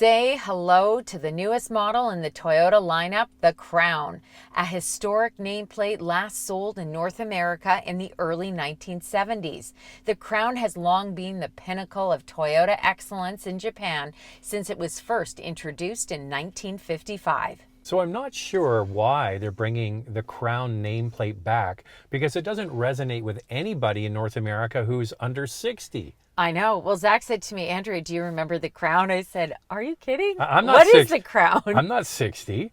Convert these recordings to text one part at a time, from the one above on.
Say hello to the newest model in the Toyota lineup, the Crown, a historic nameplate last sold in North America in the early 1970s. The Crown has long been the pinnacle of Toyota excellence in Japan since it was first introduced in 1955. So I'm not sure why they're bringing the Crown nameplate back, because it doesn't resonate with anybody in North America who's under 60. I know. Well, Zach said to me, Andrea, do you remember the Crown? I said, are you kidding? I'm not What is 60. the Crown? I'm not 60.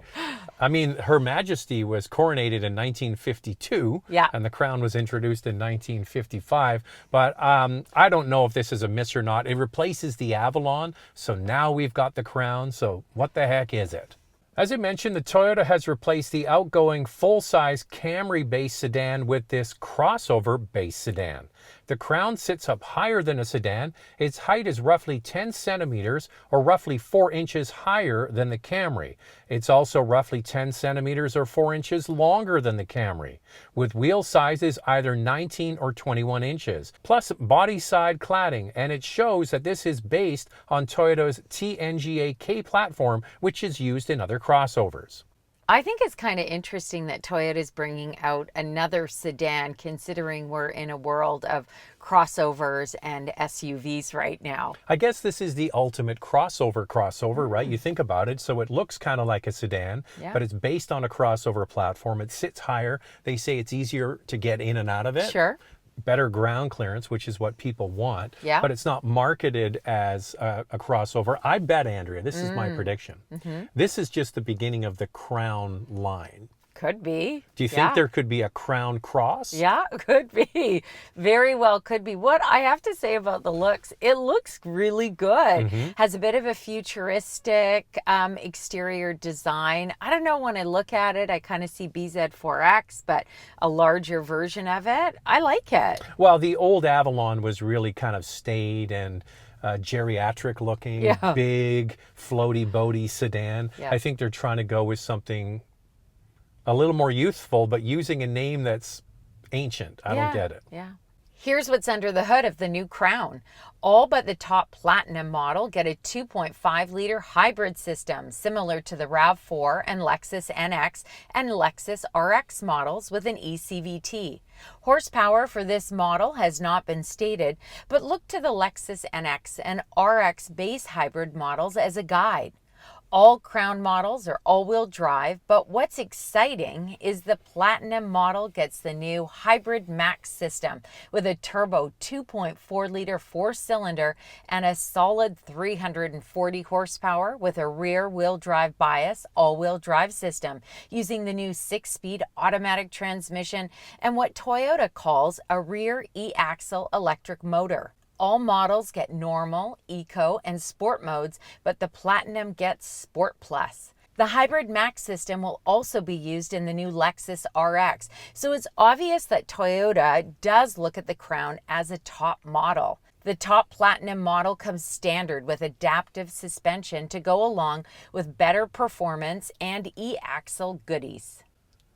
I mean, Her Majesty was coronated in 1952, Yeah. and the Crown was introduced in 1955. But I don't know if this is a miss or not. It replaces the Avalon, so now we've got the Crown. So what the heck is it? As I mentioned, the Toyota has replaced the outgoing full-size Camry-based sedan with this crossover-based sedan. The Crown sits up higher than a sedan. Its height is roughly 10 centimeters or roughly 4 inches higher than the Camry. It's also roughly 10 centimeters or 4 inches longer than the Camry, with wheel sizes either 19 or 21 inches, plus body side cladding, and it shows that this is based on Toyota's TNGA-K platform, which is used in other crossovers. I think it's kind of interesting that Toyota is bringing out another sedan, considering we're in a world of crossovers and SUVs right now. I guess this is the ultimate crossover, right? You think about it. So it looks kind of like a sedan, Yeah. but it's based on a crossover platform. It sits higher. They say it's easier to get in and out of it. Sure. Better ground clearance, which is what people want. Yeah. But it's not marketed as a crossover. I bet, Andrea, this is my prediction. This is just the beginning of the Crown line. Could be. Do you think there could be a Crown Cross? Yeah, could be. Very well could be. What I have to say about the looks, it looks really good. Has a bit of a futuristic exterior design. I don't know, when I look at it, I kind of see BZ4X, but a larger version of it. I like it. Well, the old Avalon was really kind of staid and geriatric looking, Yeah. big, floaty, boaty sedan. Yeah. I think they're trying to go with something a little more youthful, but using a name that's ancient. I don't get it. Yeah. Here's what's under the hood of the new Crown. All but the top Platinum model get a 2.5-liter hybrid system, similar to the RAV4 and Lexus NX and Lexus RX models with an eCVT. Horsepower for this model has not been stated, but look to the Lexus NX and RX base hybrid models as a guide. All Crown models are all-wheel drive, but what's exciting is the Platinum model gets the new Hybrid Max system with a turbo 2.4-liter four-cylinder and a solid 340 horsepower with a rear-wheel drive bias all-wheel drive system using the new 6-speed automatic transmission and what Toyota calls a rear e-axle electric motor. All models get normal, eco, and sport modes, but the Platinum gets Sport Plus. The Hybrid Max system will also be used in the new Lexus RX, so it's obvious that Toyota does look at the Crown as a top model. The top Platinum model comes standard with adaptive suspension to go along with better performance and e-axle goodies.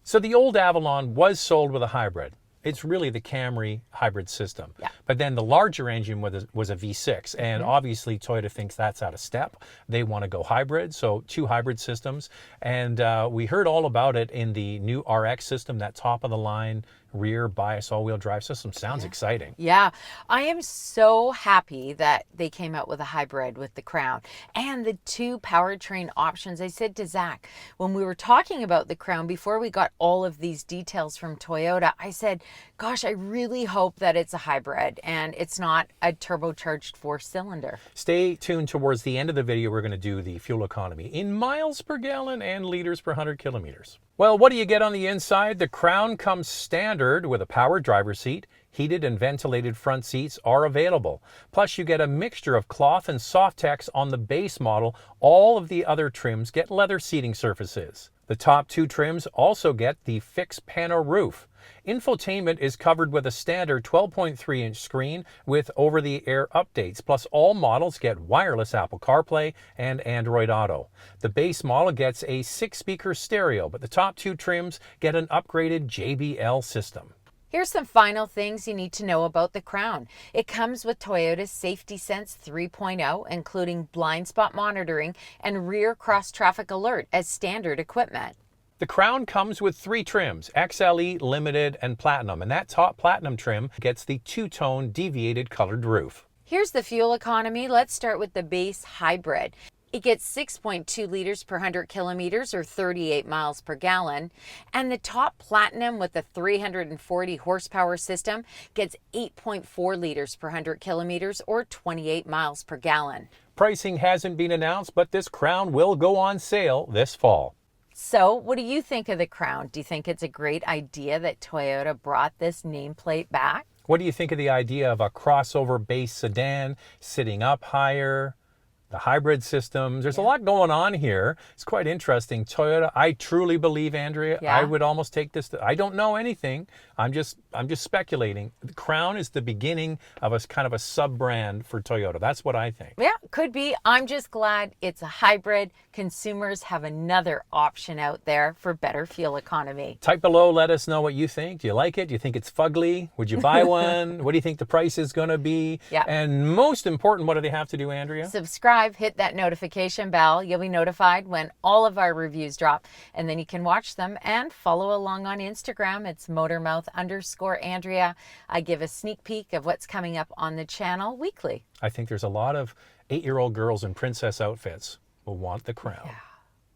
So the old Avalon was sold with a hybrid. It's really the Camry hybrid system. Yeah. But then the larger engine was a V6, and obviously Toyota thinks that's out of step. They want to go hybrid, so 2 hybrid systems. And we heard all about it in the new RX system, that top of the line rear bias all-wheel drive system. Sounds exciting. Yeah, I am so happy that they came out with a hybrid with the Crown and the 2 powertrain options. I said to Zach, when we were talking about the Crown, before we got all of these details from Toyota, I said, gosh, I really hope that it's a hybrid and it's not a turbocharged 4-cylinder. Stay tuned. Towards the end of the video, we're going to do the fuel economy in miles per gallon and liters per 100 kilometers. Well, what do you get on the inside? The Crown comes standard with a power driver's seat. Heated and ventilated front seats are available. Plus, you get a mixture of cloth and Softex on the base model. All of the other trims get leather seating surfaces. The top 2 trims also get the fixed pano roof. Infotainment is covered with a standard 12.3-inch screen with over-the-air updates, plus all models get wireless Apple CarPlay and Android Auto. The base model gets a 6-speaker stereo, but the top 2 trims get an upgraded JBL system. Here's some final things you need to know about the Crown. It comes with Toyota's Safety Sense 3.0, including blind spot monitoring and rear cross traffic alert as standard equipment. The Crown comes with 3 trims, XLE, Limited, and Platinum, and that top Platinum trim gets the two-tone deviated colored roof. Here's the fuel economy. Let's start with the base hybrid. It gets 6.2 liters per 100 kilometers or 38 miles per gallon. And the top Platinum with the 340 horsepower system gets 8.4 liters per 100 kilometers or 28 miles per gallon. Pricing hasn't been announced, but this Crown will go on sale this fall. So, what do you think of the Crown? Do you think it's a great idea that Toyota brought this nameplate back? What do you think of the idea of a crossover-based sedan sitting up higher? The hybrid systems. There's a lot going on here. It's quite interesting. Toyota, I truly believe, Andrea, I would almost take this. I don't know anything. I'm just speculating. The Crown is the beginning of a kind of a sub-brand for Toyota. That's what I think. Yeah, could be. I'm just glad it's a hybrid. Consumers have another option out there for better fuel economy. Type below, let us know what you think. Do you like it? Do you think it's fugly? Would you buy one? What do you think the price is going to be? Yeah. And most important, what do they have to do, Andrea? Subscribe, hit that notification bell. You'll be notified when all of our reviews drop, and then you can watch them and follow along on Instagram. It's motormouth_Andrea. I give a sneak peek of what's coming up on the channel weekly. I think there's a lot of 8-year-old girls in princess outfits will want the Crown. Yeah.